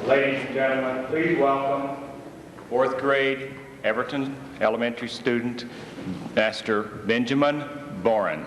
Ladies and gentlemen, please welcome fourth grade Everton Elementary student, Master Benjamin Boren.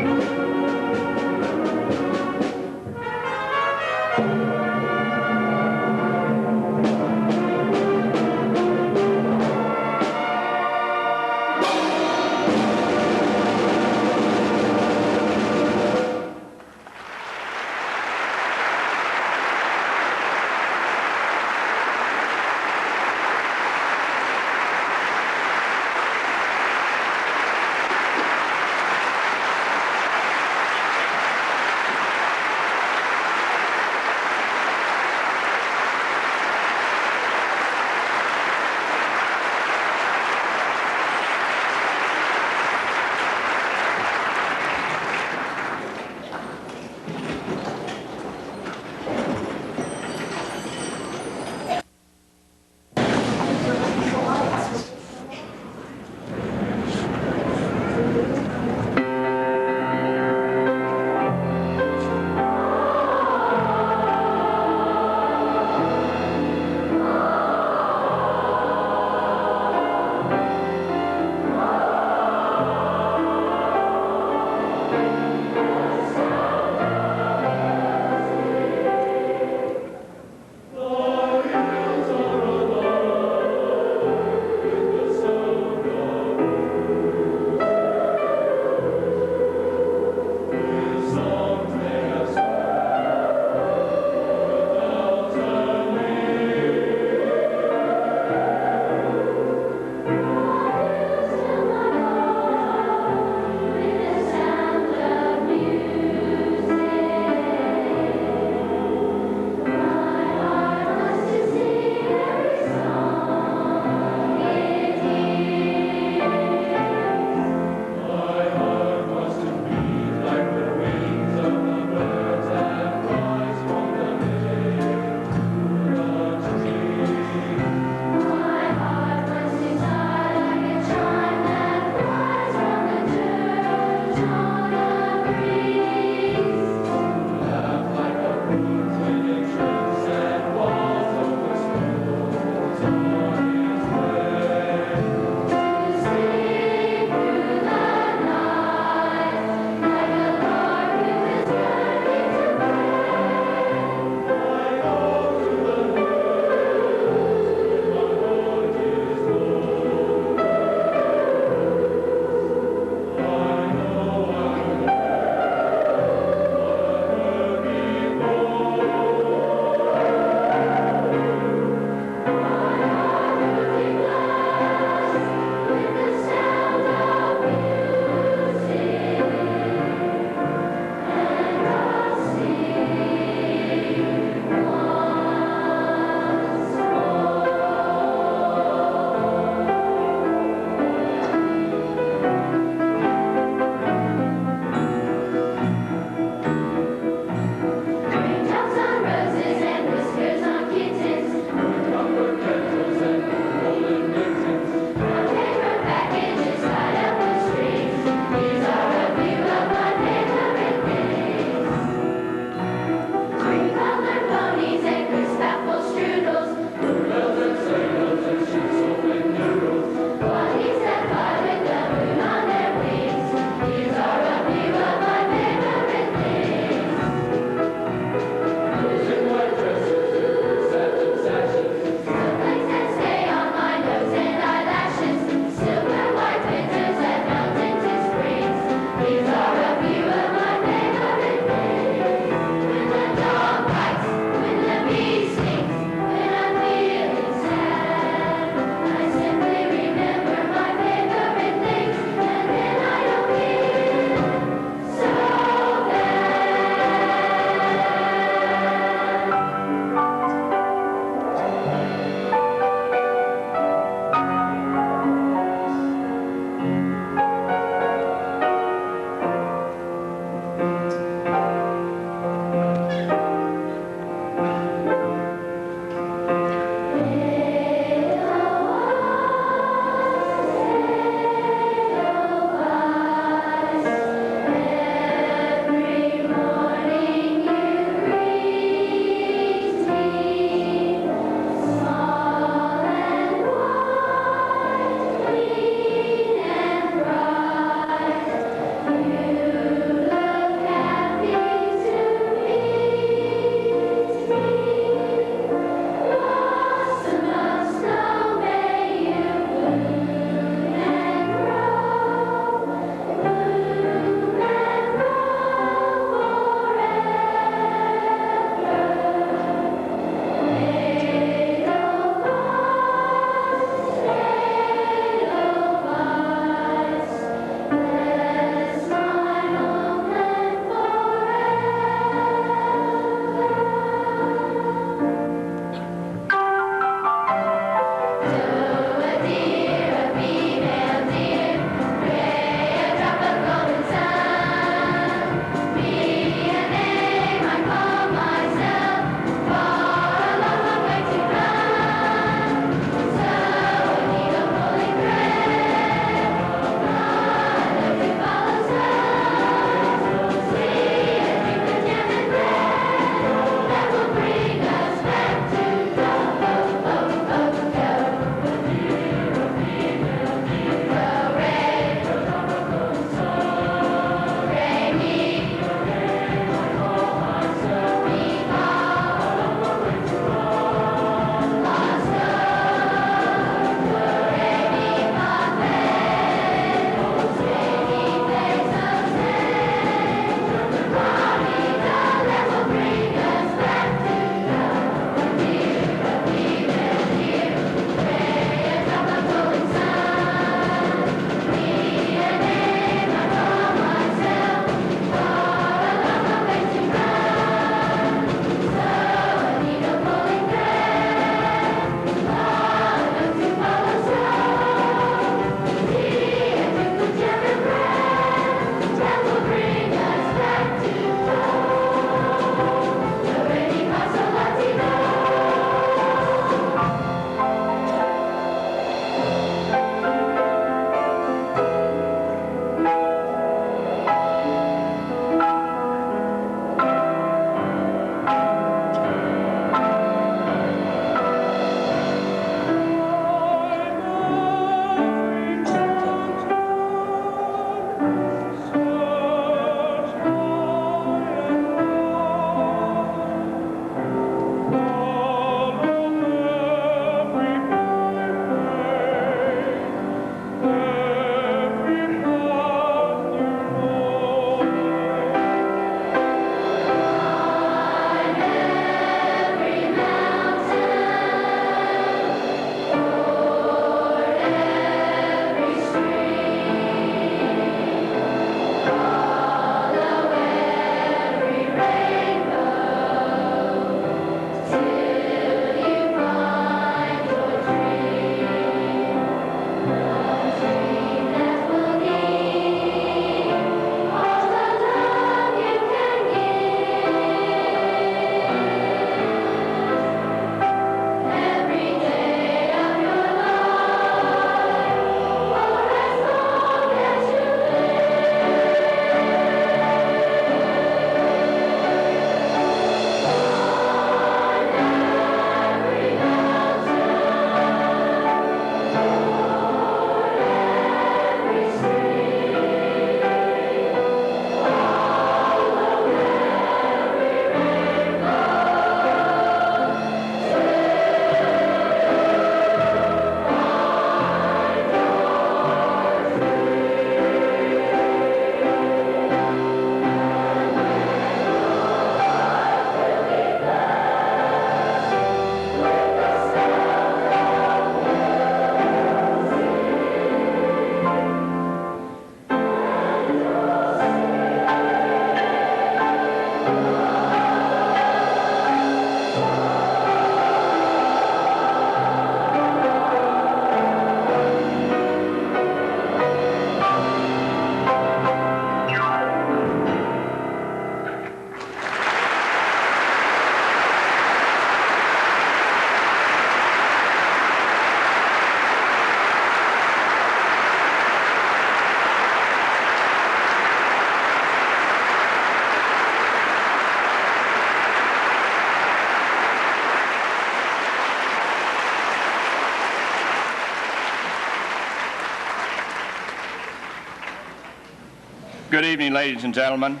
Good evening, ladies and gentlemen.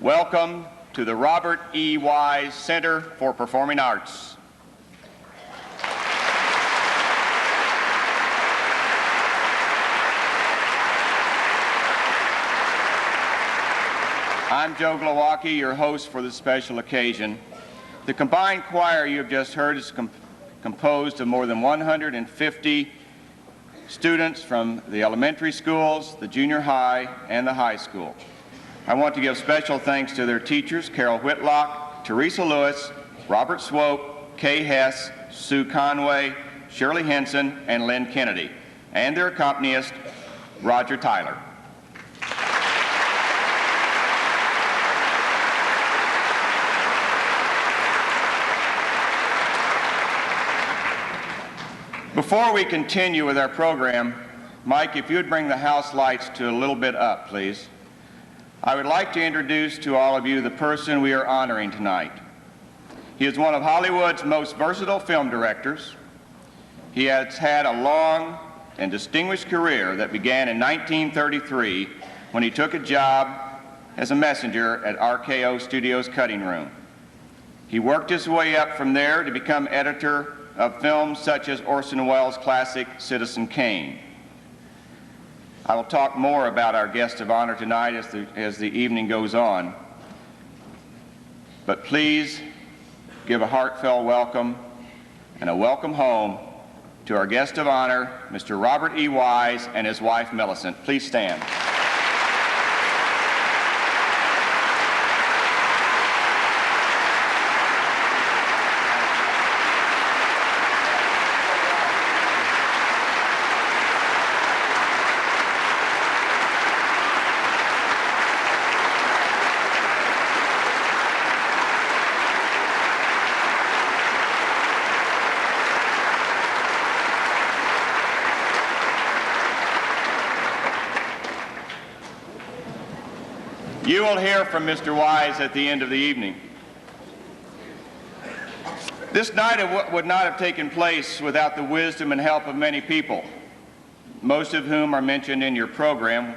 Welcome to the Robert E. Wise Center for Performing Arts. I'm Joe Glowacki, your host for this special occasion. The combined choir you have just heard is composed of more than 150 students from the elementary schools, the junior high, and the high school. I want to give special thanks to their teachers, Carol Whitlock, Teresa Lewis, Robert Swope, Kay Hess, Sue Conway, Shirley Henson, and Lynn Kennedy, and their accompanist, Roger Tyler. Before we continue with our program, Mike, if you'd bring the house lights to a little bit up, please. I would like to introduce to all of you the person we are honoring tonight. He is one of Hollywood's most versatile film directors. He has had a long and distinguished career that began in 1933 when he took a job as a messenger at RKO Studios' cutting room. He worked his way up from there to become editor of films such as Orson Welles' classic Citizen Kane. I will talk more about our guest of honor tonight as the evening goes on, but please give a heartfelt welcome and a welcome home to our guest of honor, Mr. Robert E. Wise, and his wife, Millicent. Please stand. You will hear from Mr. Wise at the end of the evening. This night would not have taken place without the wisdom and help of many people, most of whom are mentioned in your program,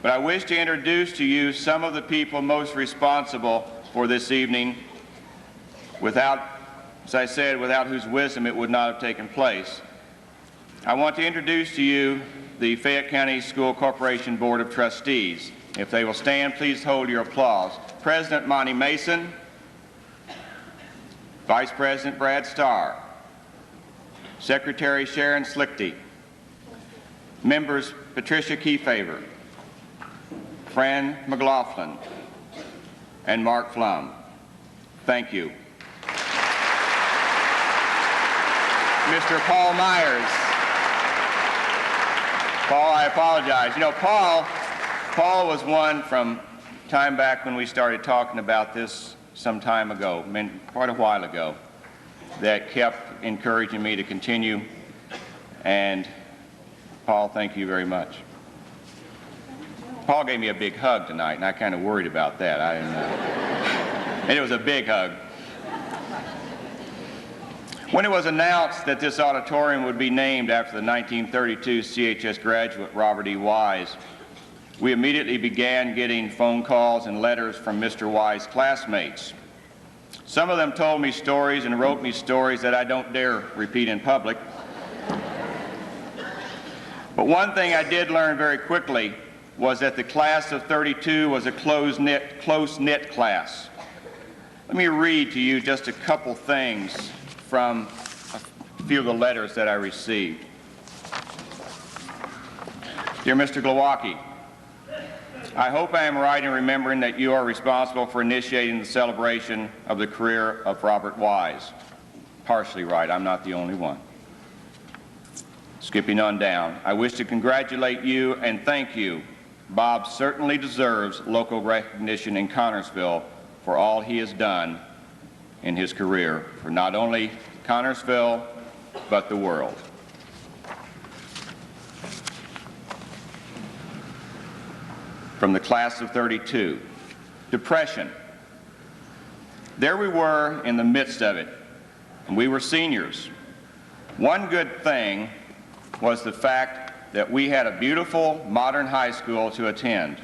but I wish to introduce to you some of the people most responsible for this evening without, as I said, without whose wisdom it would not have taken place. I want to introduce to you the Fayette County School Corporation Board of Trustees. If they will stand, please hold your applause. President Monty Mason, Vice President Brad Starr, Secretary Sharon Slichty, members Patricia Kefauver, Fran McLaughlin, and Mark Flum. Thank you. Mr. Paul Myers. Paul, I apologize. You know, Paul was one from time back when we started talking about this some time ago, quite a while ago, that kept encouraging me to continue. And Paul, thank you very much. Paul gave me a big hug tonight, and I kind of worried about that. I didn't know. And it was a big hug. When it was announced that this auditorium would be named after the 1932 CHS graduate Robert E. Wise, we immediately began getting phone calls and letters from Mr. Wise's classmates. Some of them told me stories and wrote me stories that I don't dare repeat in public. But one thing I did learn very quickly was that the class of '32 was a close-knit class. Let me read to you just a couple things from a few of the letters that I received. Dear Mr. Glowacki, I hope I am right in remembering that you are responsible for initiating the celebration of the career of Robert Wise. Partially right, I'm not the only one. Skipping on down, I wish to congratulate you and thank you. Bob certainly deserves local recognition in Connersville for all he has done in his career, for not only Connersville, but the world. From the class of '32, depression. There we were in the midst of it, and we were seniors. One good thing was the fact that we had a beautiful modern high school to attend.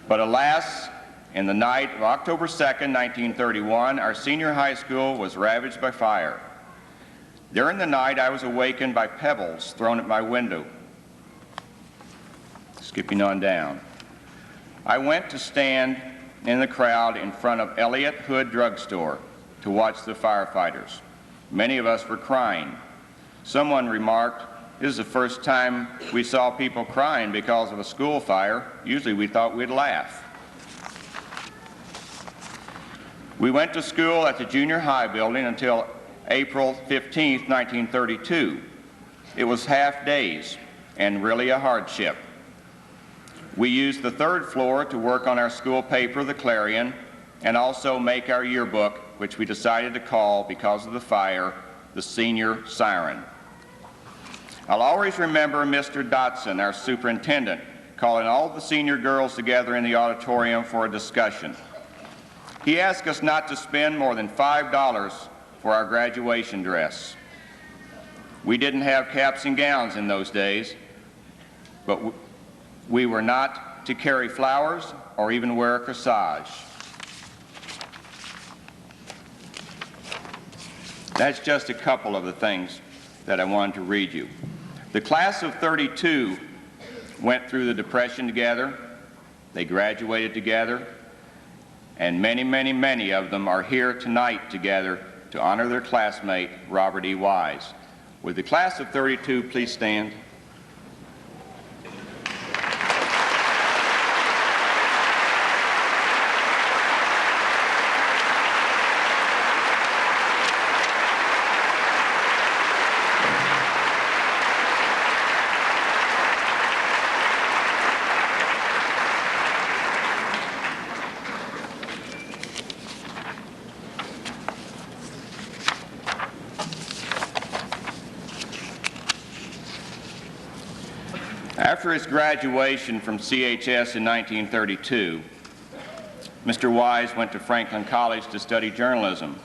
But alas, in the night of October 2nd, 1931, our senior high school was ravaged by fire. During the night, I was awakened by pebbles thrown at my window. Skipping on down. I went to stand in the crowd in front of Elliott Hood Drugstore to watch the firefighters. Many of us were crying. Someone remarked, "This is the first time we saw people crying because of a school fire. Usually we thought we'd laugh." We went to school at the junior high building until April 15th, 1932. It was half days and really a hardship. We used the third floor to work on our school paper, the Clarion, and also make our yearbook, which we decided to call, because of the fire, the Senior Siren. I'll always remember Mr. Dotson, our superintendent, calling all the senior girls together in the auditorium for a discussion. He asked us not to spend more than $5 for our graduation dress. We didn't have caps and gowns in those days, but we were not to carry flowers or even wear a corsage. That's just a couple of the things that I wanted to read you. The class of 32 went through the Depression together. They graduated together. And many, many, many of them are here tonight together to honor their classmate, Robert E. Wise. Would the class of 32 please stand? After his graduation from CHS in 1932, Mr. Wise went to Franklin College to study journalism.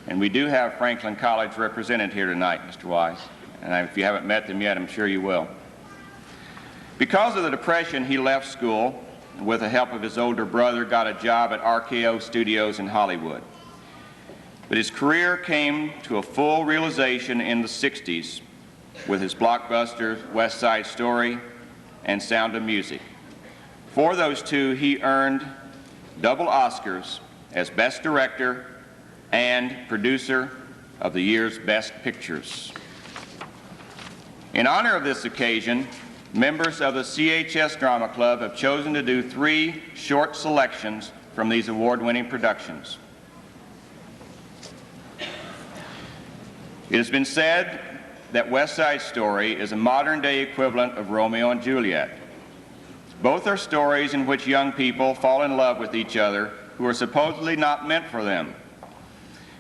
And we do have Franklin College represented here tonight, Mr. Wise. And if you haven't met them yet, I'm sure you will. Because of the Depression, he left school and with the help of his older brother got a job at RKO Studios in Hollywood. But his career came to a full realization in the 60s with his blockbusters West Side Story and Sound of Music. For those two, he earned double Oscars as Best Director and Producer of the year's Best Pictures. In honor of this occasion, members of the CHS Drama Club have chosen to do 3 short selections from these award-winning productions. It has been said that West Side Story is a modern-day equivalent of Romeo and Juliet. Both are stories in which young people fall in love with each other who are supposedly not meant for them.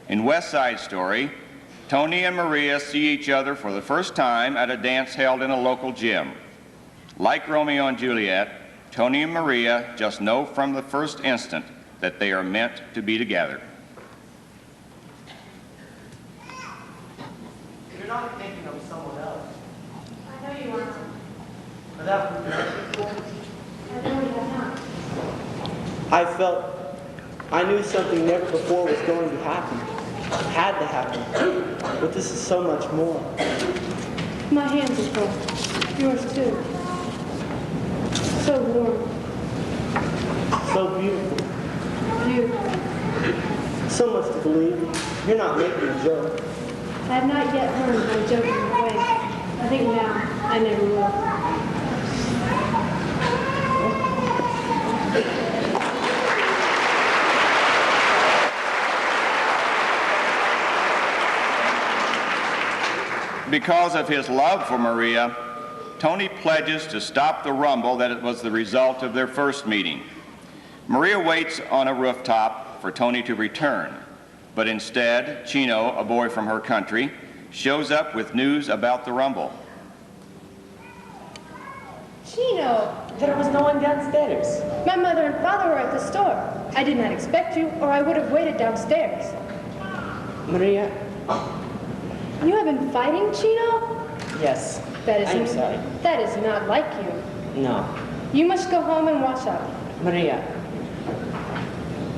In West Side Story, Tony and Maria see each other for the first time at a dance held in a local gym. Like Romeo and Juliet, Tony and Maria just know from the first instant that they are meant to be together. You're not thinking of someone else. I know you aren't. But that would be before. I know you have not. I knew something never before was going to happen. Had to happen. But this is so much more. My hands are cold. Yours too. So warm. So beautiful. Beautiful. So much to believe. You're not making a joke. I have not yet learned how to joke in my way. I think now I never will. Because of his love for Maria, Tony pledges to stop the rumble that was the result of their first meeting. Maria waits on a rooftop for Tony to return, but instead, Chino, a boy from her country, shows up with news about the rumble. Chino! There was no one downstairs. My mother and father were at the store. I did not expect you, or I would have waited downstairs. Maria? You have been fighting, Chino? Yes. I'm sorry. That is not like you. No. You must go home and wash up. Maria,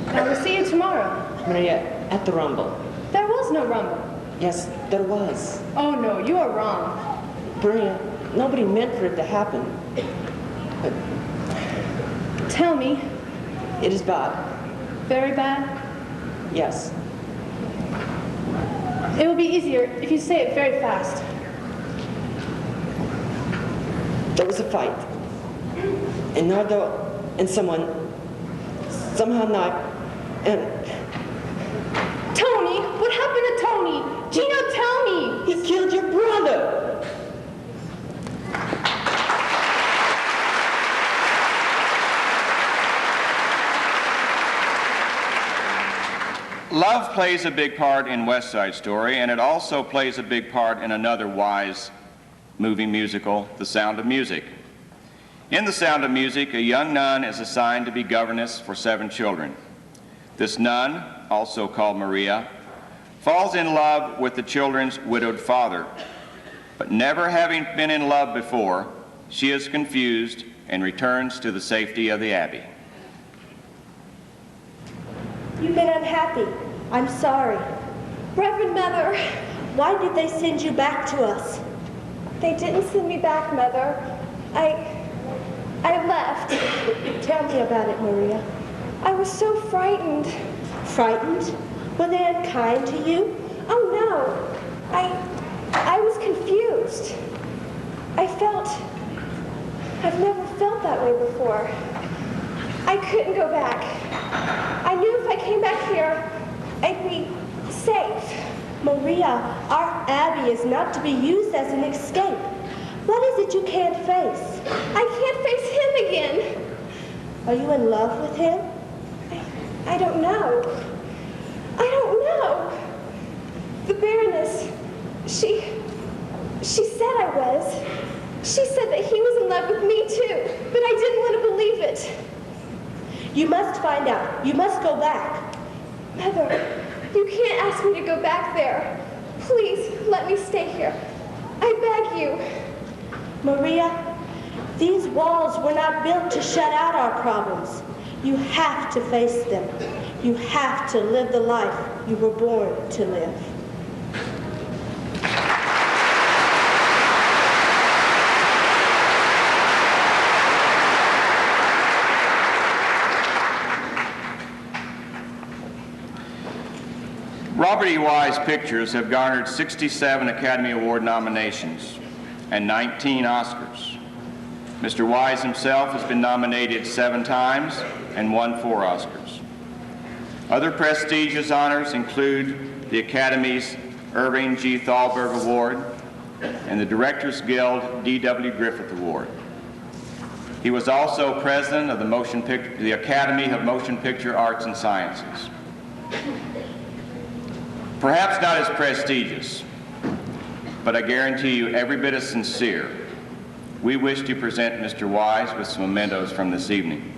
I will see you tomorrow. Maria, at the Rumble. There was no rumble. Yes, there was. Oh no, you are wrong. Maria, nobody meant for it to happen. But Tell me, it is bad. very bad? Yes. It will be easier if you say it very fast. There was a fight. And Nardo and someone somehow knifed and Tony! What happened to Tony? Gino, tell me! he killed your brother. Love plays a big part in West Side Story, and it also plays a big part in another Wise movie musical, The Sound of Music. In The Sound of Music, a young nun is assigned to be governess for 7 children. This nun, also called Maria, falls in love with the children's widowed father, but never having been in love before, she is confused and returns to the safety of the Abbey. You've been unhappy. I'm sorry. Reverend Mother, Why did they send you back to us? they didn't send me back, Mother. I left. Tell me about it, Maria. I was so frightened. Frightened? Were they unkind to you? Oh no, I was confused. I've never felt that way before. I couldn't go back. I knew if I came back here, I'd be safe. Maria, our Abbey is not to be used as an escape. What is it you can't face? I can't face him again. Are you in love with him? I don't know. I don't know. The Baroness, she said I was. She said that he was in love with me too, but I didn't want to believe it. You must find out. You must go back. Mother, you can't ask me to go back there. Please, let me stay here. I beg you. Maria, these walls were not built to shut out our problems. You have to face them. You have to live the life you were born to live. Robert E. Wise pictures have garnered 67 Academy Award nominations and 19 Oscars. Mr. Wise himself has been nominated 7 times and won 4 Oscars. Other prestigious honors include the Academy's Irving G. Thalberg Award and the Directors Guild D.W. Griffith Award. He was also president of the Academy of Motion Picture Arts and Sciences. Perhaps not as prestigious, but I guarantee you every bit as sincere. We wish to present Mr. Wise with some mementos from this evening.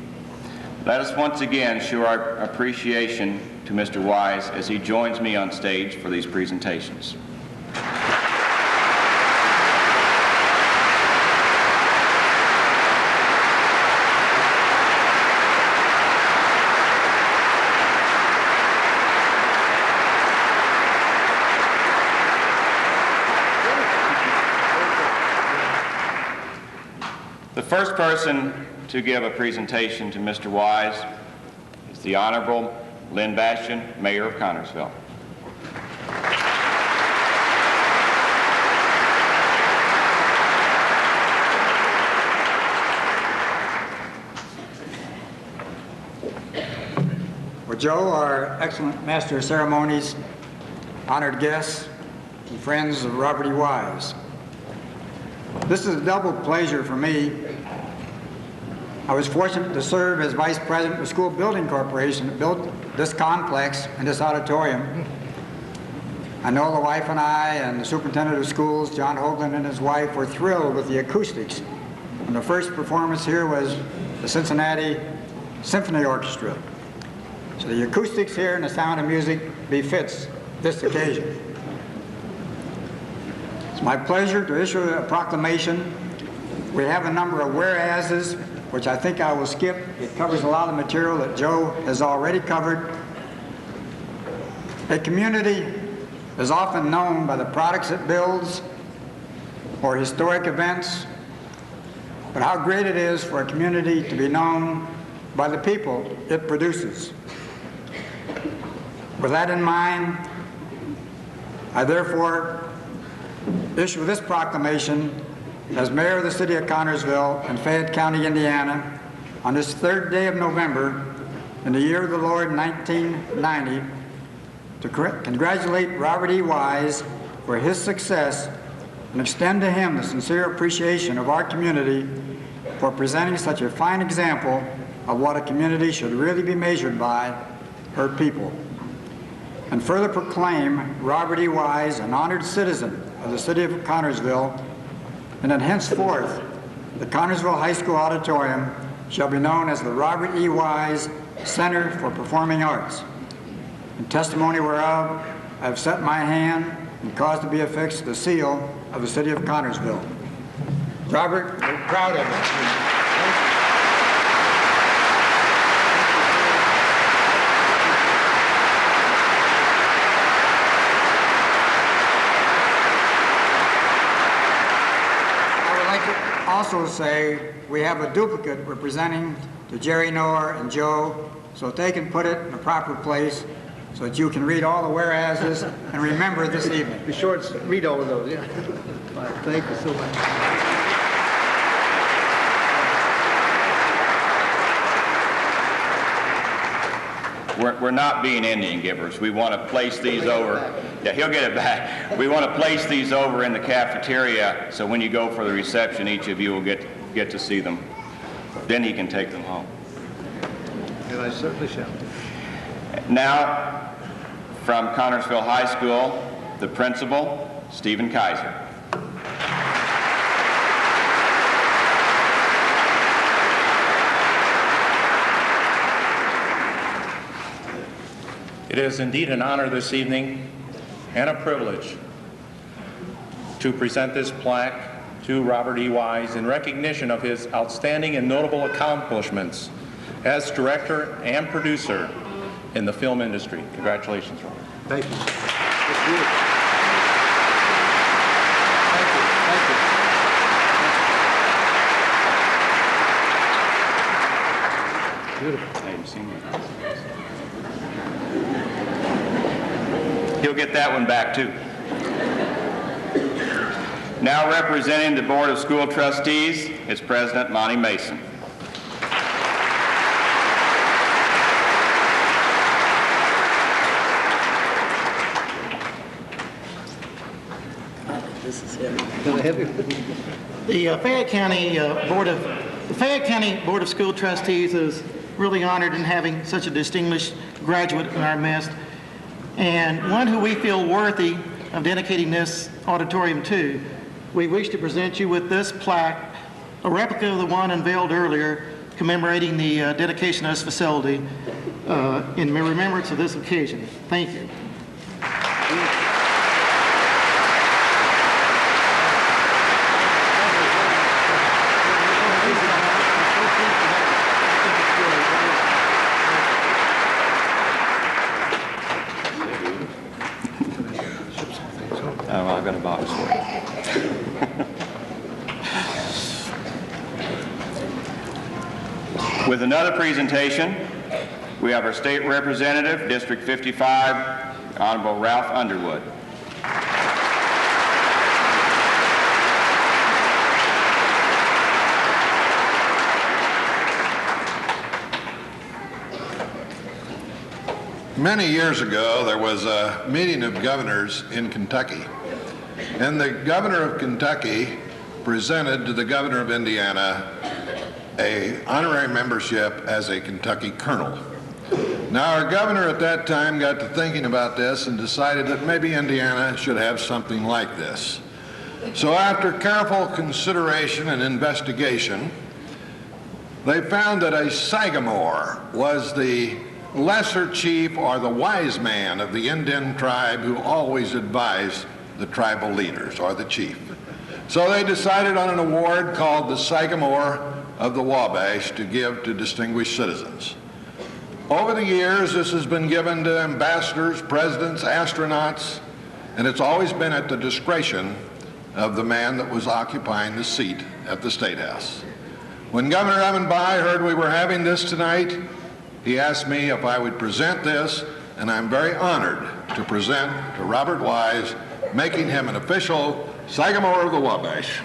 Let us once again show our appreciation to Mr. Wise as he joins me on stage for these presentations. The first person to give a presentation to Mr. Wise is the Honorable Lynn Bastian, Mayor of Connersville. Well, Joe, our excellent Master of Ceremonies, honored guests, and friends of Robert E. Wise, this is a double pleasure for me. I was fortunate to serve as Vice President of the School Building Corporation that built this complex and this auditorium. I know the wife and I and the superintendent of schools, John Hoagland, and his wife were thrilled with the acoustics. And the first performance here was the Cincinnati Symphony Orchestra. So the acoustics here and the sound of music befits this occasion. It's my pleasure to issue a proclamation. We have a number of whereases, which I think I will skip. It covers a lot of material that Joe has already covered. A community is often known by the products it builds or historic events, but how great it is for a community to be known by the people it produces. With that in mind, I therefore issue this proclamation as mayor of the city of Connersville in Fayette County, Indiana, on this 3rd day of November in the year of the Lord 1990, to congratulate Robert E. Wise for his success and extend to him the sincere appreciation of our community for presenting such a fine example of what a community should really be measured by, her people. And further proclaim Robert E. Wise an honored citizen of the city of Connersville, and that henceforth the Connersville High School Auditorium shall be known as the Robert E. Wise Center for Performing Arts. In testimony whereof, I have set my hand and caused to be affixed the seal of the city of Connersville. Robert, we're proud of you. Also say we have a duplicate representing to Jerry Noah and Joe so that they can put it in a proper place so that you can read all the whereases and remember this evening. Be sure to read all of those, yeah. All right, thank you so much. We're not being Indian givers. We want to place these over. Yeah, he'll get it back. We want to place these over in the cafeteria so when you go for the reception, each of you will get to see them. Then he can take them home. And I certainly shall. Now, from Connersville High School, the principal, Stephen Kaiser. It is indeed an honor this evening and a privilege to present this plaque to Robert E. Wise in recognition of his outstanding and notable accomplishments as director and producer in the film industry. Congratulations, Robert. Thank you. It's beautiful. Thank you. Beautiful. I haven't seen that. He'll get that one back too. Now representing the Board of School Trustees is President Monty Mason. This is heavy. Kind of heavy. The Fayette County Board of School Trustees is really honored in having such a distinguished graduate in our midst, and one who we feel worthy of dedicating this auditorium to. We wish to present you with this plaque, a replica of the one unveiled earlier, commemorating the dedication of this facility in remembrance of this occasion. Thank you. Oh, I've got a box for you. With another presentation, we have our state representative, District 55, Honorable Ralph Underwood. Many years ago, there was a meeting of governors in Kentucky, and the governor of Kentucky presented to the governor of Indiana an honorary membership as a Kentucky colonel. Now, our governor at that time got to thinking about this and decided that maybe Indiana should have something like this. So after careful consideration and investigation, they found that a sagamore was the lesser chief or the wise man of the Indian tribe who always advised the tribal leaders or the chief. So they decided on an award called the Sagamore of the Wabash to give to distinguished citizens. Over the years, this has been given to ambassadors, presidents, astronauts, and it's always been at the discretion of the man that was occupying the seat at the State House. When Governor Evan-Bayh heard we were having this tonight, he asked me if I would present this, and I'm very honored to present to Robert Wise, making him an official Sagamore of the Wabash.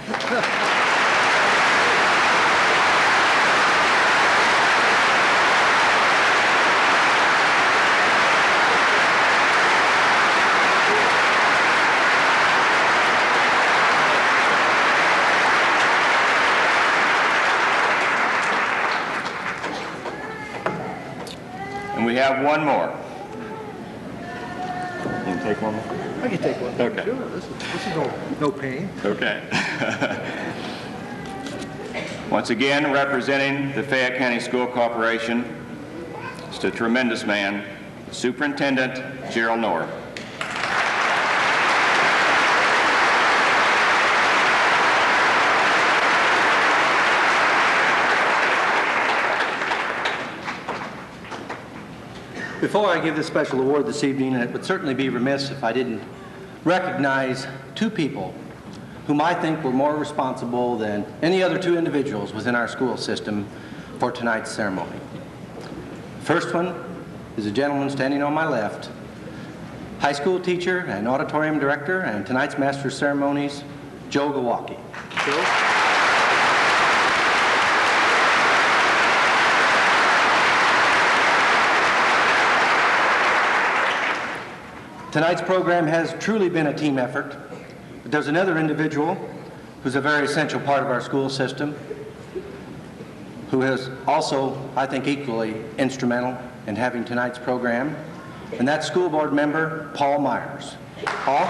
And we have one more. You can take one more? I can take one. Okay. Sure, this is no pain. Okay. Once again, representing the Fayette County School Corporation, it's a tremendous man, Superintendent Gerald Knorr. Before I give this special award this evening, it would certainly be remiss if I didn't recognize two people whom I think were more responsible than any other two individuals within our school system for tonight's ceremony. The first one is a gentleman standing on my left, high school teacher and auditorium director and tonight's Master of Ceremonies, Joe Gawaki. Joe? Tonight's program has truly been a team effort, but there's another individual who's a very essential part of our school system, who is also, I think, equally instrumental in having tonight's program, and that's school board member Paul Myers. Paul?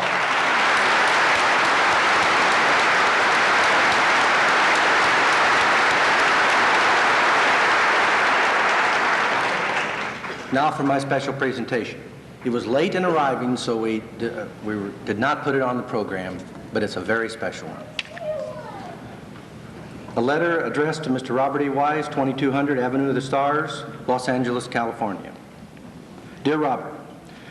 Now for my special presentation. It was late in arriving, so we did not put it on the program, but it's a very special one. A letter addressed to Mr. Robert E. Wise, 2200 Avenue of the Stars, Los Angeles, California. Dear Robert,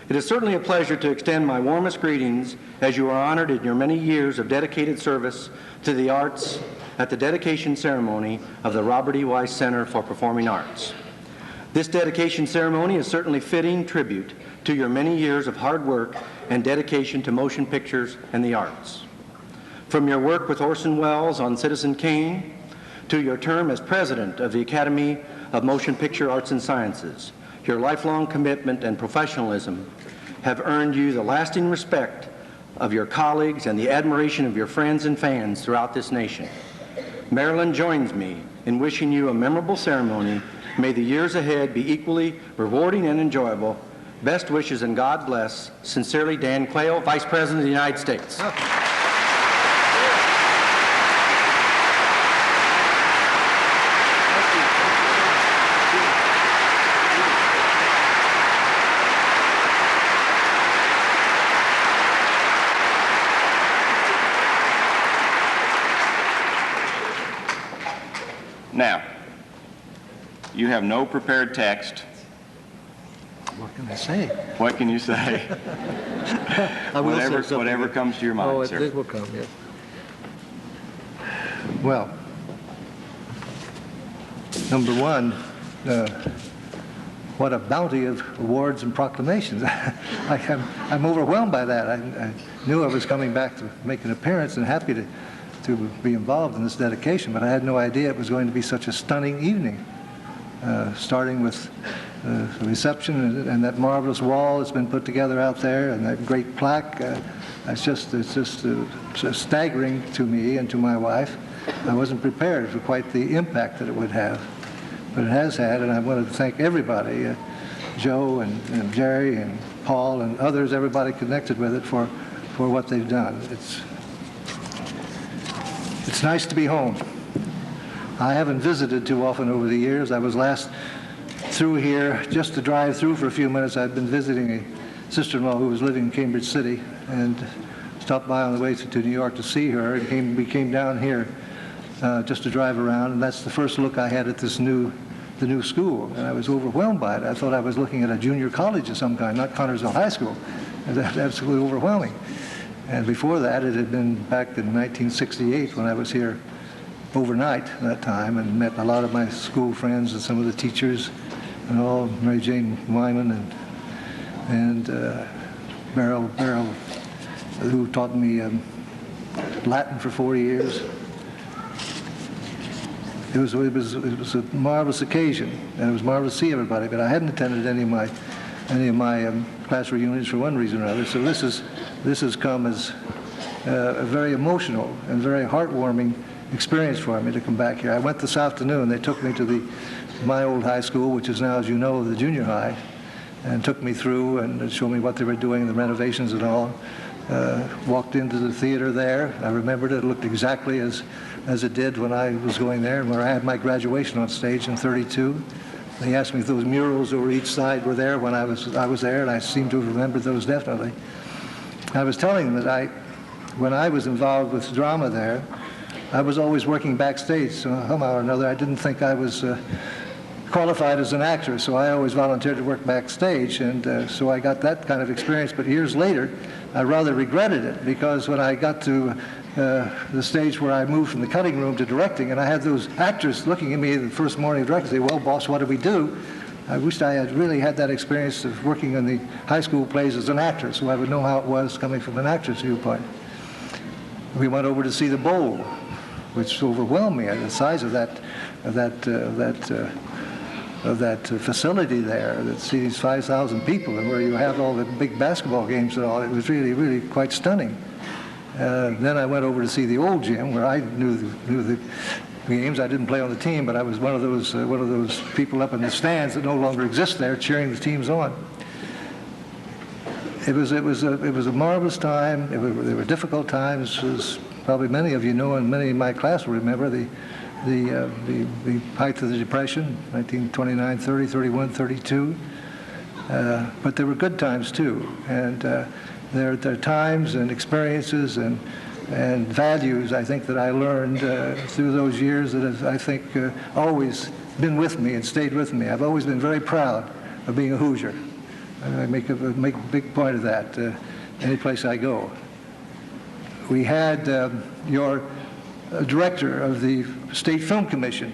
it is certainly a pleasure to extend my warmest greetings as you are honored in your many years of dedicated service to the arts at the dedication ceremony of the Robert E. Wise Center for Performing Arts. This dedication ceremony is certainly fitting tribute to your many years of hard work and dedication to motion pictures and the arts. From your work with Orson Welles on Citizen Kane to your term as president of the Academy of Motion Picture Arts and Sciences, your lifelong commitment and professionalism have earned you the lasting respect of your colleagues and the admiration of your friends and fans throughout this nation. Maryland joins me in wishing you a memorable ceremony. May the years ahead be equally rewarding and enjoyable. Best wishes and God bless. Sincerely, Dan Quayle, Vice President of the United States. Now, you have no prepared text. What can I say? What can you say? I will say something. Whatever comes to your mind, sir. It will come, yes. Well, number one, what a bounty of awards and proclamations. I'm overwhelmed by that. I knew I was coming back to make an appearance and happy to be involved in this dedication, but I had no idea it was going to be such a stunning evening, starting with the reception and that marvelous wall that's been put together out there and that great plaque. It's just staggering to me and to my wife. I wasn't prepared for quite the impact that it would have, but it has had, and I wanted to thank everybody, Joe and Jerry and Paul and others, everybody connected with it for what they've done. It's nice to be home. I haven't visited too often over the years. I was last through here just to drive through for a few minutes. I'd been visiting a sister-in-law who was living in Cambridge City, and stopped by on the way to New York to see her, and we came down here just to drive around, and that's the first look I had at the new school, and I was overwhelmed by it. I thought I was looking at a junior college of some kind, not Connersville High School. It was absolutely overwhelming. And before that, it had been back in 1968 when I was here overnight that time and met a lot of my school friends and some of the teachers and all, Mary Jane Wyman and Beryl, who taught me Latin for 4 years. It was a marvelous occasion, and it was marvelous to see everybody, but I hadn't attended any of my class reunions for one reason or another, so this has come as a very emotional and very heartwarming experience for me to come back here. I went this afternoon. They took me to my old high school, which is now, as you know, the junior high, and took me through and showed me what they were doing, the renovations and all. Walked into the theater there. I remembered it looked exactly as it did when I was going there, and where I had my graduation on stage in '32. They asked me if those murals over each side were there when I was there, and I seem to have remembered those definitely. I was telling them that when I was involved with drama there, I was always working backstage, so somehow or another I didn't think I was qualified as an actor, so I always volunteered to work backstage, and so I got that kind of experience. But years later, I rather regretted it, because when I got to the stage where I moved from the cutting room to directing, and I had those actors looking at me the first morning of directing, say, "Well, boss, what do we do?" I wished I had really had that experience of working in the high school plays as an actor, so I would know how it was coming from an actor's viewpoint. We went over to see the bowl, which overwhelmed me at the size of that facility there that seats 5,000 people, and where you have all the big basketball games and all. It was really, really quite stunning. Then I went over to see the old gym, where I knew the games. I didn't play on the team, but I was one of those people up in the stands that no longer exist there, cheering the teams on. It was a marvelous time. There were difficult times, as probably many of you know, and many in my class will remember, the height of the Depression, 1929, 30, 31, 32. But there were good times too, and there are times and experiences and values, I think, that I learned through those years that have, I think, always been with me and stayed with me. I've always been very proud of being a Hoosier. I make a big point of that any place I go. We had your director of the State Film Commission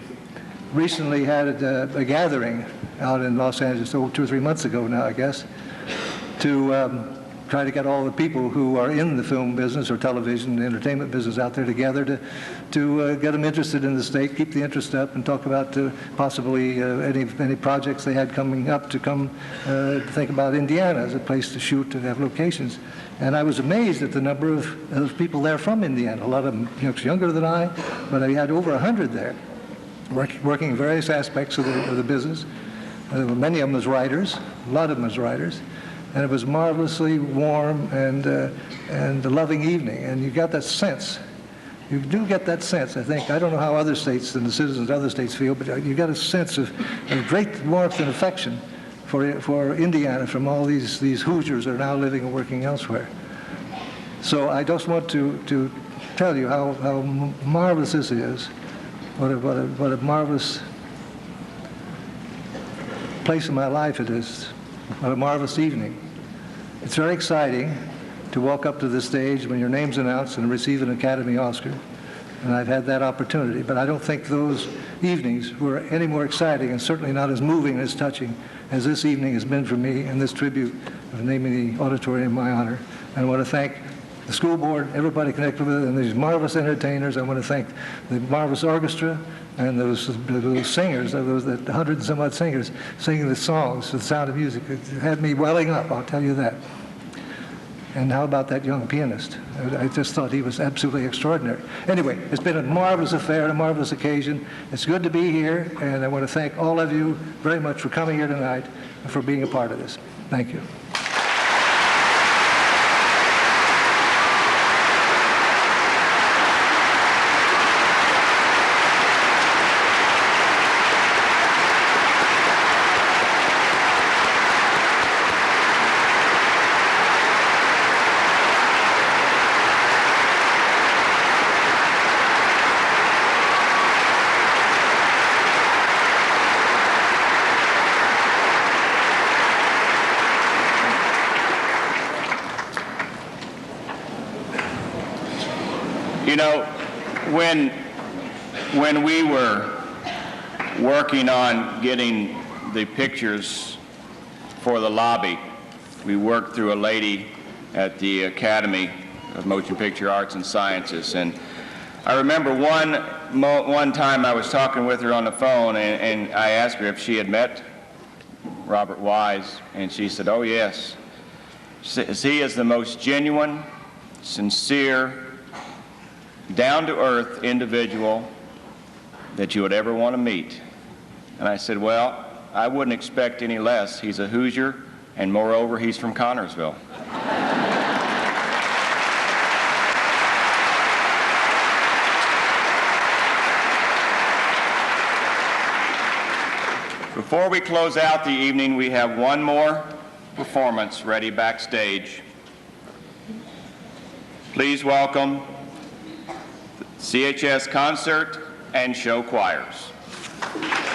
recently had a gathering out in Los Angeles, 2 or 3 months ago now, I guess, to try to get all the people who are in the film business or television and entertainment business out there together to get them interested in the state, keep the interest up, and talk about possibly any projects they had coming up to come think about Indiana as a place to shoot, to have locations. And I was amazed at the number of people there from Indiana. A lot of them younger than I, but I had over 100 there, working in various aspects of the business. Many of them as writers, a lot of them as writers. And it was marvelously warm and a loving evening. And you got that sense. You do get that sense, I think. I don't know how other states and the citizens of other states feel, but you got a sense of great warmth and affection for Indiana from all these Hoosiers that are now living and working elsewhere. So I just want to tell you how marvelous this is. What a marvelous place in my life it is. What a marvelous evening. It's very exciting to walk up to the stage when your name's announced and receive an Academy Oscar. And I've had that opportunity, but I don't think those evenings were any more exciting, and certainly not as moving and as touching as this evening has been for me, and this tribute of naming the auditorium in my honor. And I want to thank the school board, everybody connected with it, and these marvelous entertainers. I want to thank the marvelous orchestra and those singers, those 100 and some odd singers singing the songs to the sound of music. It had me welling up, I'll tell you that. And how about that young pianist? I just thought he was absolutely extraordinary. Anyway, it's been a marvelous affair, a marvelous occasion. It's good to be here, and I want to thank all of you very much for coming here tonight and for being a part of this. Thank you. know, when we were working on getting the pictures for the lobby, we worked through a lady at the Academy of Motion Picture Arts and Sciences, and I remember one time I was talking with her on the phone, and I asked her if she had met Robert Wise, and she said, "Oh yes, he is the most genuine, sincere, down-to-earth individual that you would ever want to meet." And I said, "Well, I wouldn't expect any less. He's a Hoosier, and moreover, he's from Connersville." Before we close out the evening, we have one more performance ready backstage. Please welcome the CHS Concert and Show Choirs. Tonight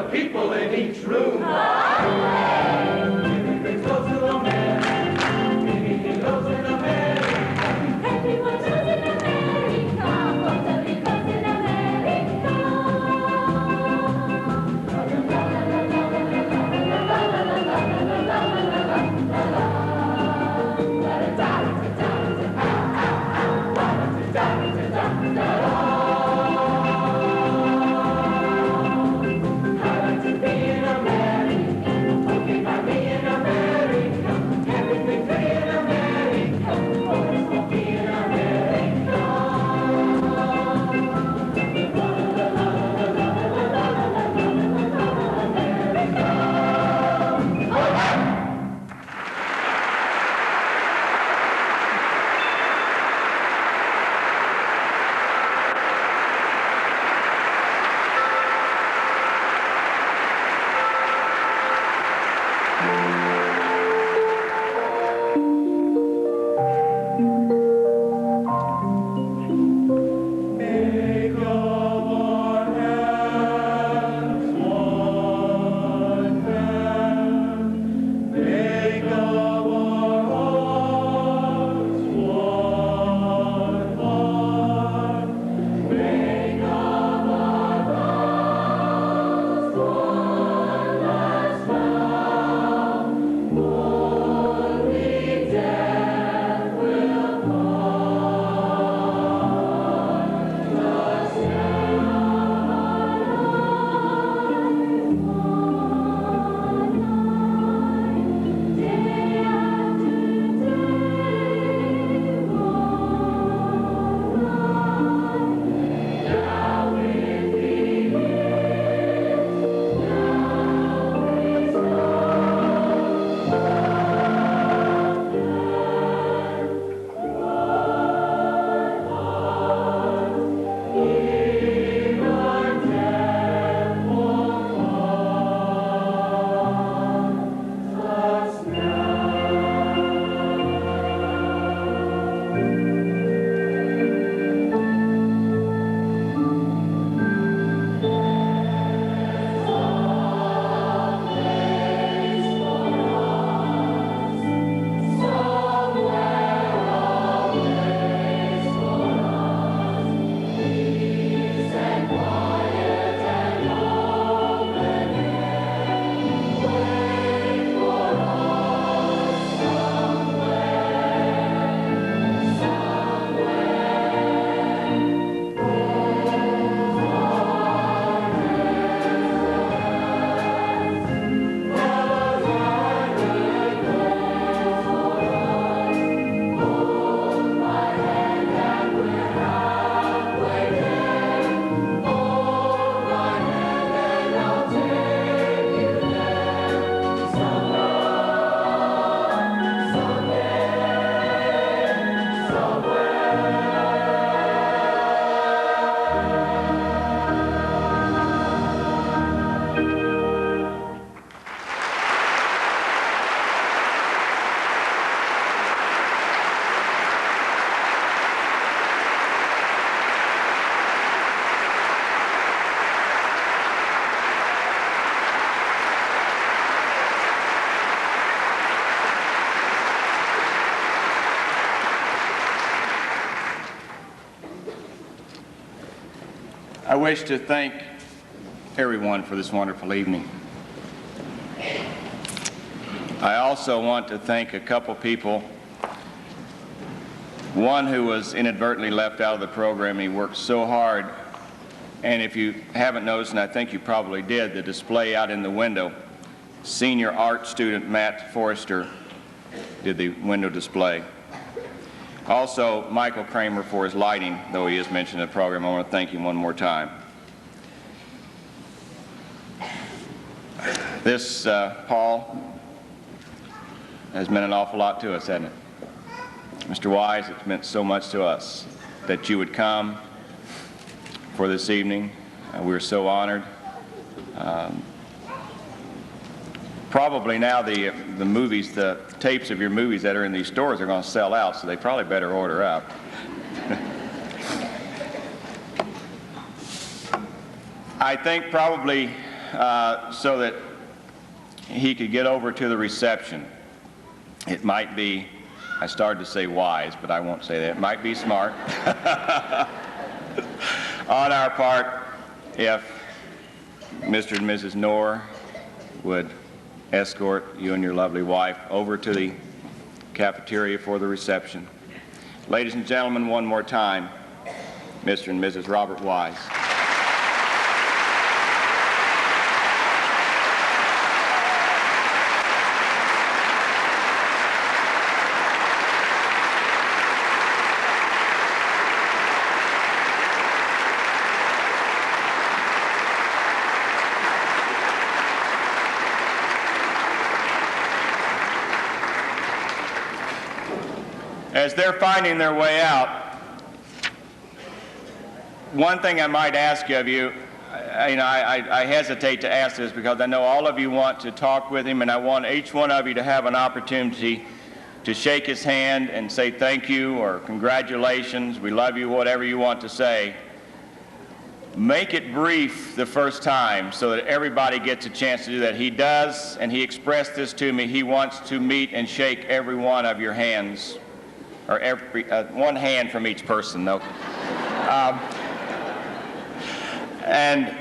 the people in each room. Anything goes in America. Anything goes in America. Everyone goes in America. Puerto Rico's in America. I wish to thank everyone for this wonderful evening. I also want to thank a couple people. One who was inadvertently left out of the program. He worked so hard. And if you haven't noticed, and I think you probably did, the display out in the window, senior art student Matt Forrester did the window display. Also, Michael Kramer for his lighting, though he is mentioned in the program. I want to thank him one more time. This, Paul, has meant an awful lot to us, hasn't it? Mr. Wise, it's meant so much to us that you would come for this evening. We're so honored. Probably now the movies, the tapes of your movies that are in these stores are going to sell out, so they probably better order up. I think probably so that he could get over to the reception. It might be, I started to say wise, but I won't say that. It might be smart on our part if Mr. and Mrs. Knorr would escort you and your lovely wife over to the cafeteria for the reception. Ladies and gentlemen, one more time, Mr. and Mrs. Robert Wise. As they're finding their way out, one thing I might ask of you, I hesitate to ask this because I know all of you want to talk with him, and I want each one of you to have an opportunity to shake his hand and say thank you or congratulations, we love you, whatever you want to say. Make it brief the first time so that everybody gets a chance to do that. He does, and he expressed this to me, he wants to meet and shake every one of your hands. Or one hand from each person, though. And,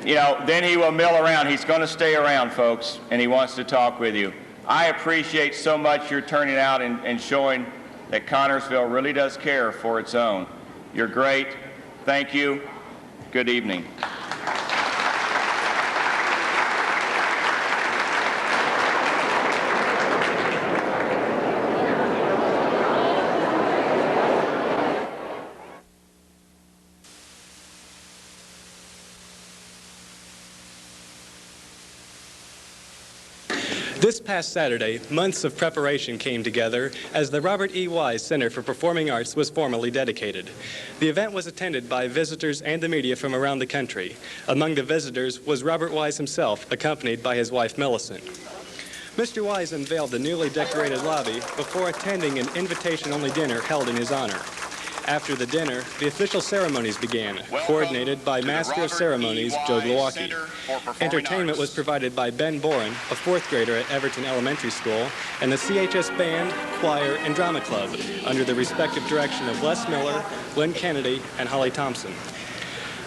then he will mill around. He's going to stay around, folks, and he wants to talk with you. I appreciate so much your turning out and showing that Connersville really does care for its own. You're great. Thank you. Good evening. This past Saturday, months of preparation came together as the Robert E. Wise Center for Performing Arts was formally dedicated. The event was attended by visitors and the media from around the country. Among the visitors was Robert Wise himself, accompanied by his wife Millicent. Mr. Wise unveiled the newly decorated lobby before attending an invitation-only dinner held in his honor. After the dinner, the official ceremonies began, coordinated by Master of Ceremonies Joe Glowacki. Entertainment was provided by Ben Boren, a fourth grader at Everton Elementary School, and the CHS Band, Choir, and Drama Club, under the respective direction of Les Miller, Lynn Kennedy, and Holly Thompson.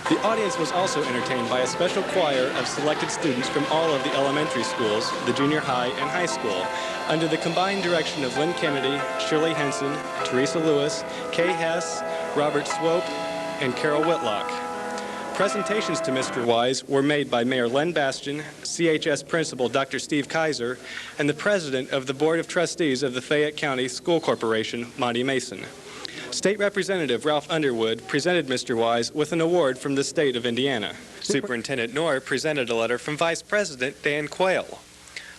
The audience was also entertained by a special choir of selected students from all of the elementary schools, the junior high and high school, under the combined direction of Lynn Kennedy, Shirley Henson, Teresa Lewis, Kay Hess, Robert Swope, and Carol Whitlock. Presentations to Mr. Wise were made by Mayor Len Bastian, CHS Principal Dr. Steve Kaiser, and the President of the Board of Trustees of the Fayette County School Corporation, Monty Mason. State Representative Ralph Underwood presented Mr. Wise with an award from the state of Indiana. Superintendent Knorr presented a letter from Vice President Dan Quayle.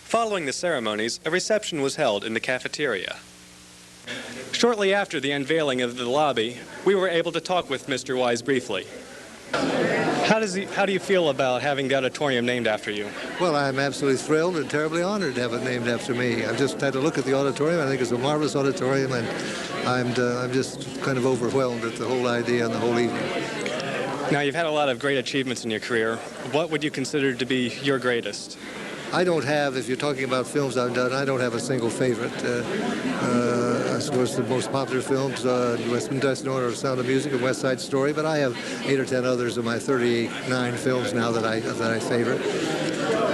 Following the ceremonies, a reception was held in the cafeteria. Shortly after the unveiling of the lobby, we were able to talk with Mr. Wise briefly. How do you feel about having the auditorium named after you? Well, I'm absolutely thrilled and terribly honored to have it named after me. I've just had to look at the auditorium. I think it's a marvelous auditorium, and I'm just kind of overwhelmed at the whole idea and the whole evening. Now, you've had a lot of great achievements in your career. What would you consider to be your greatest? I don't have, if you're talking about films I've done, I don't have a single favorite. I suppose the most popular films, West North, Sound of Music, and West Side Story, but I have 8 or 10 others of my 39 films now that I favorite.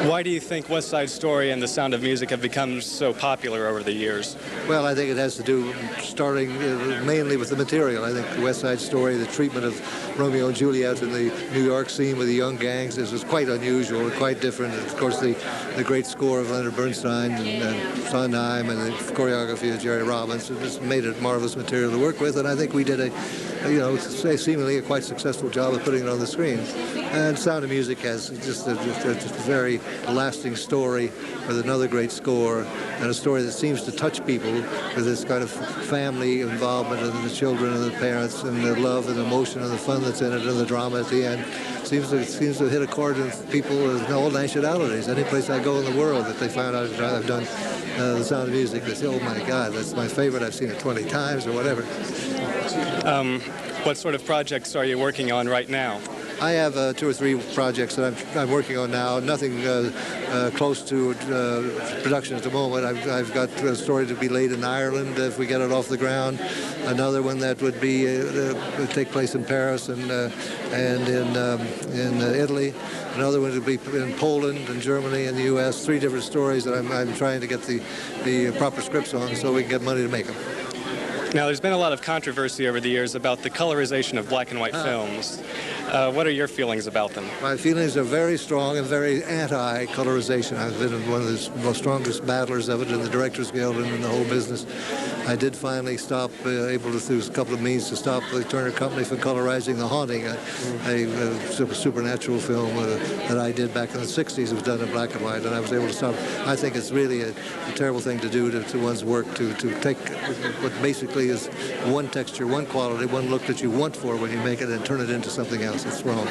Why do you think West Side Story and The Sound of Music have become so popular over the years? Well, I think it has to do starting mainly with the material. I think West Side Story, the treatment of Romeo and Juliet in the New York scene with the young gangs, this was quite unusual and quite different. And of course, the great score of Leonard Bernstein and Sondheim and the choreography of Jerry Robbins just made it marvelous material to work with. And I think we did seemingly a quite successful job of putting it on the screen. And Sound of Music has just a very lasting story with another great score, and a story that seems to touch people with this kind of family involvement of the children and the parents and the love and emotion and the fun that's in it and the drama at the end. Seems to hit a chord with people of all nationalities. Any place I go in the world that they find out I've done The Sound of Music, they say, oh my God, that's my favorite, I've seen it 20 times or whatever. What sort of projects are you working on right now? I have 2 or 3 projects that I'm working on now. Nothing close to production at the moment. I've got a story to be laid in Ireland if we get it off the ground. Another one that would be take place in Paris and in Italy. Another one would be in Poland and Germany and the U.S. 3 different stories that I'm trying to get the proper scripts on so we can get money to make them. Now, there's been a lot of controversy over the years about the colorization of black and white films. What are your feelings about them? My feelings are very strong and very anti-colorization. I've been one of the most strongest battlers of it in the Directors Guild and in the whole business. I did finally stop, able to, through a couple of means, to stop the Turner Company from colorizing The Haunting, a supernatural film that I did back in the 60s. It was done in black and white, and I was able to stop. I think it's really a terrible thing to do to one's work, to take what basically is one texture, one quality, one look that you want for when you make it and turn it into something else. It's wrong.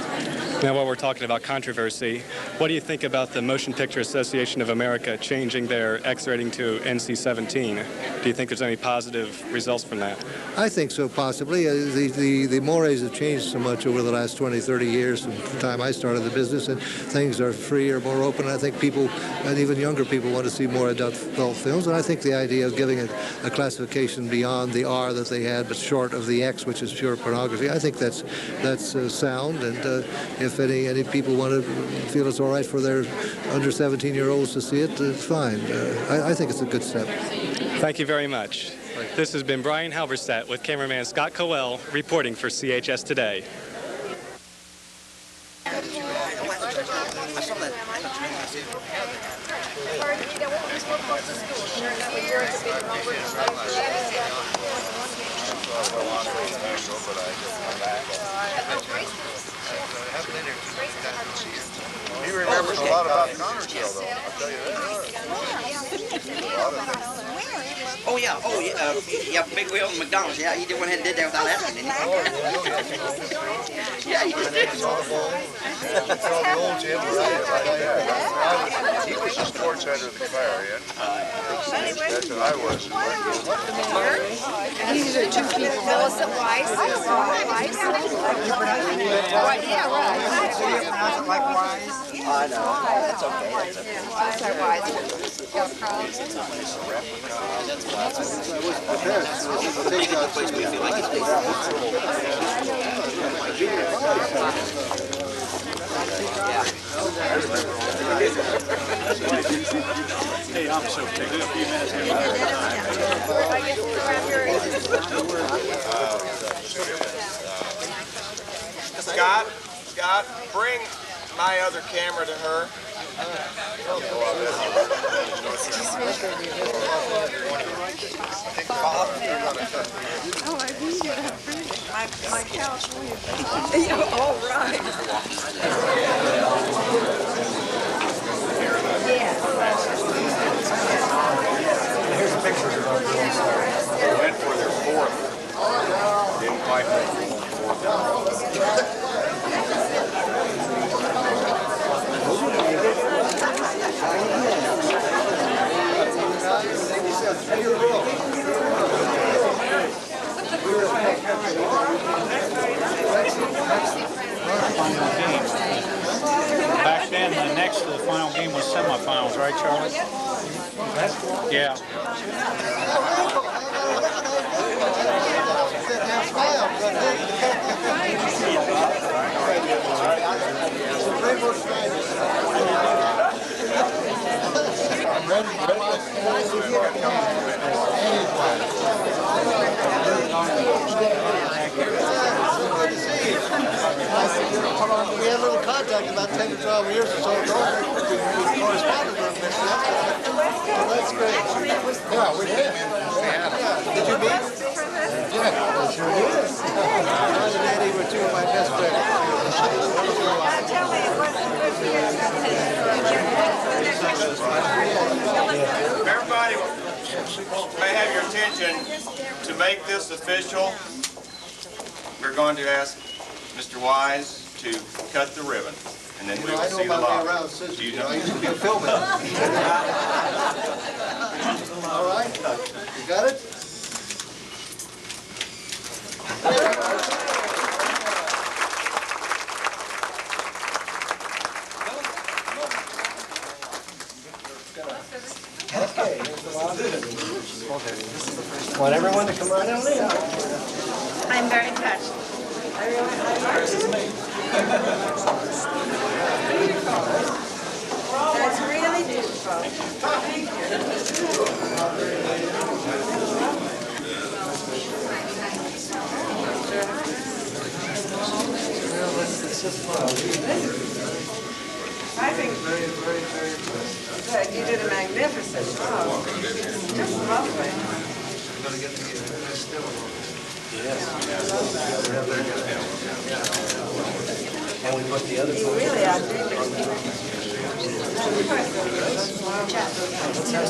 Now, while we're talking about controversy, what do you think about the Motion Picture Association of America changing their X rating to NC-17? Do you think there's any positive results from that? I think so, possibly. The mores have changed so much over the last 20, 30 years from the time I started the business, and things are freer, more open. I think people, and even younger people, want to see more adult films, and I think the idea of giving it a classification beyond the R that they had, but short of the X, which is pure pornography, I think that's sound, and if any people want to feel it's all right for their under 17-year-olds to see it, it's fine. I think it's a good step. Thank you very much. This has been Brian Halberstadt with cameraman Scott Coel reporting for CHS Today. He remembers a lot about Connersville, though, I'll tell you that. Oh yeah, Big Wheel and McDonald's. Yeah, he did one that did that without asking, didn't he? Yeah, he just did. He was the sports editor of the Clarion. That's what I was. These are 2 people. Melissa Weiss. Yeah, right. I know. That's okay. That's our Weiss. Hey, I'm so taking a few minutes. Scott, bring my other camera to her. Oh, I need you to bring my couch with. Yeah, all right. Here's a picture of our girls. They went for their 4th. Didn't quite make it. Back then, the next to the final game was semifinals, right, Charlie? Yeah. We had a little contact about 10 to 12 years or so ago. We corresponded a little bit. That's great. Yeah, we came in. Did you meet? Yeah, I sure did. John and Eddie were 2 of my best friends. Everybody, may I have your attention to make this official. We're going to ask Mr. Wise to cut the ribbon, and then we will see the law. Do you know? I used to be a filmmaker. All right, you got it? Want everyone to come right on in. I'm very touched. That's really beautiful. I think good. You did a magnificent job. Just lovely. And we put the other. You really are doing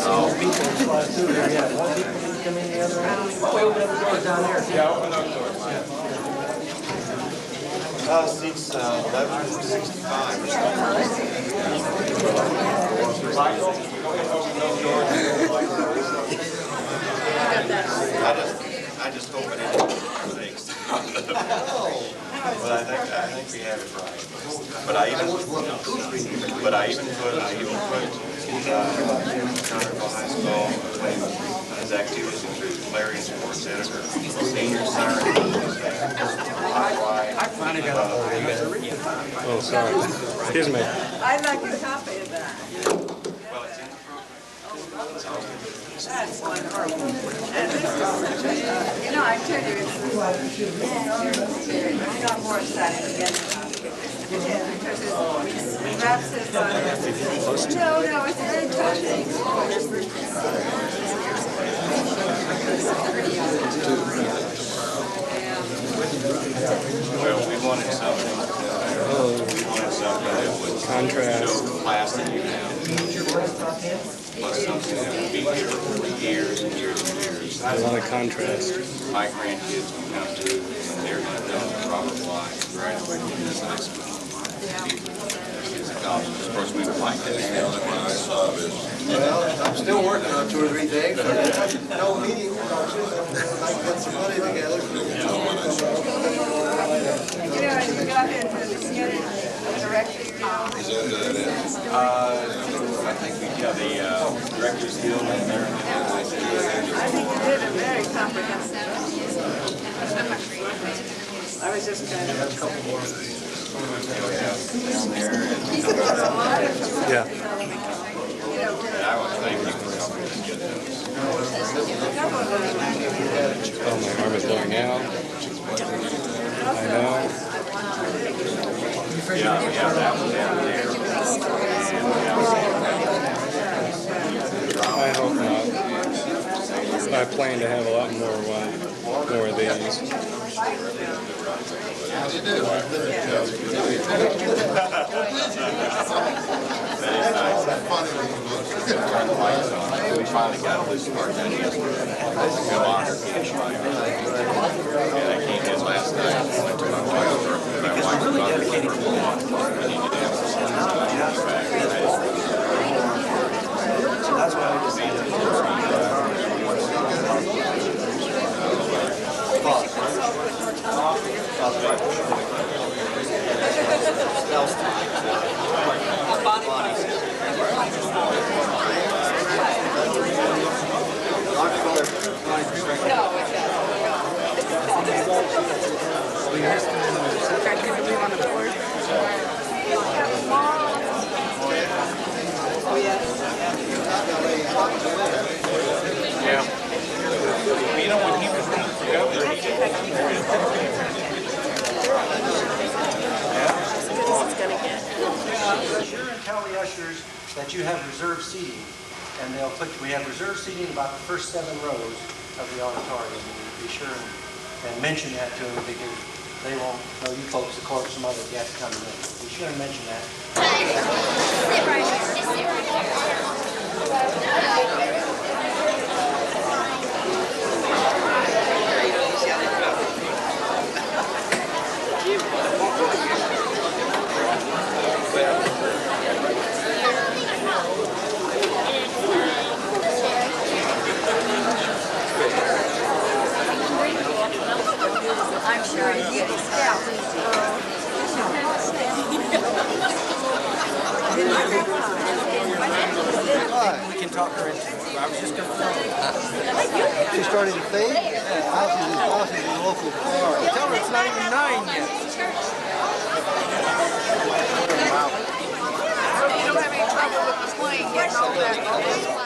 Oh, people fly through there. Yeah, one people can come in the other end. Oh, we open up the doors down there. Yeah, open those doors. Seats 1165 or I just hope it isn't mistakes. But I think we have it right. But I even put Connersville High School as activities include Clarion Sports Editor, Senior Siren. I finally got a hold of you guys. Oh, sorry. Excuse me. I'd like a copy of that. Well, it's in the program. That's wonderful. And this is, you know, I tell you, it's not more exciting to get it is, because it wraps it on. No, it's very touching. Well, we wanted something that would Contrast. show the class that you have. Plus something that would be here for years and years and years. I want a contrast. My grandkids will come to, and they're going to know that Robert Wise graduated from this high school. He's a college. Of course, we would like that. Well, I'm still working on 2 or 3 things. No meeting, I'd like to get some money together. You know, as you got into the unit, the director, you know. I think we got the Director's Guild in there. I think you did a very comprehensive. I was just kind of. Yeah. I want to thank you for helping us get those. Oh, my arm is going out. I know. Yeah, that was down there. I hope not. I plan to have a lot more of these. How do you do? Turn the lights on. We finally got this part done yesterday. Bill Honor came by. And I came in last night. I went to my wife's birthday. My wife was on her birthday. I needed to have some back. So that's why I just Yeah. You know, when he was governor, he did be sure and tell the ushers that you have reserved seating, and they'll put, we have reserved seating about the first 7 rows of the auditorium. And be sure and mention that to them, because they won't know you folks, of course, some other guests coming in. Be sure and mention that. I'm sure he's getting scalped. We can talk her into it. She's starting to fade? Bosses in the local bar. Tell her it's not even 9 yet. You don't have any trouble with the plane getting all that.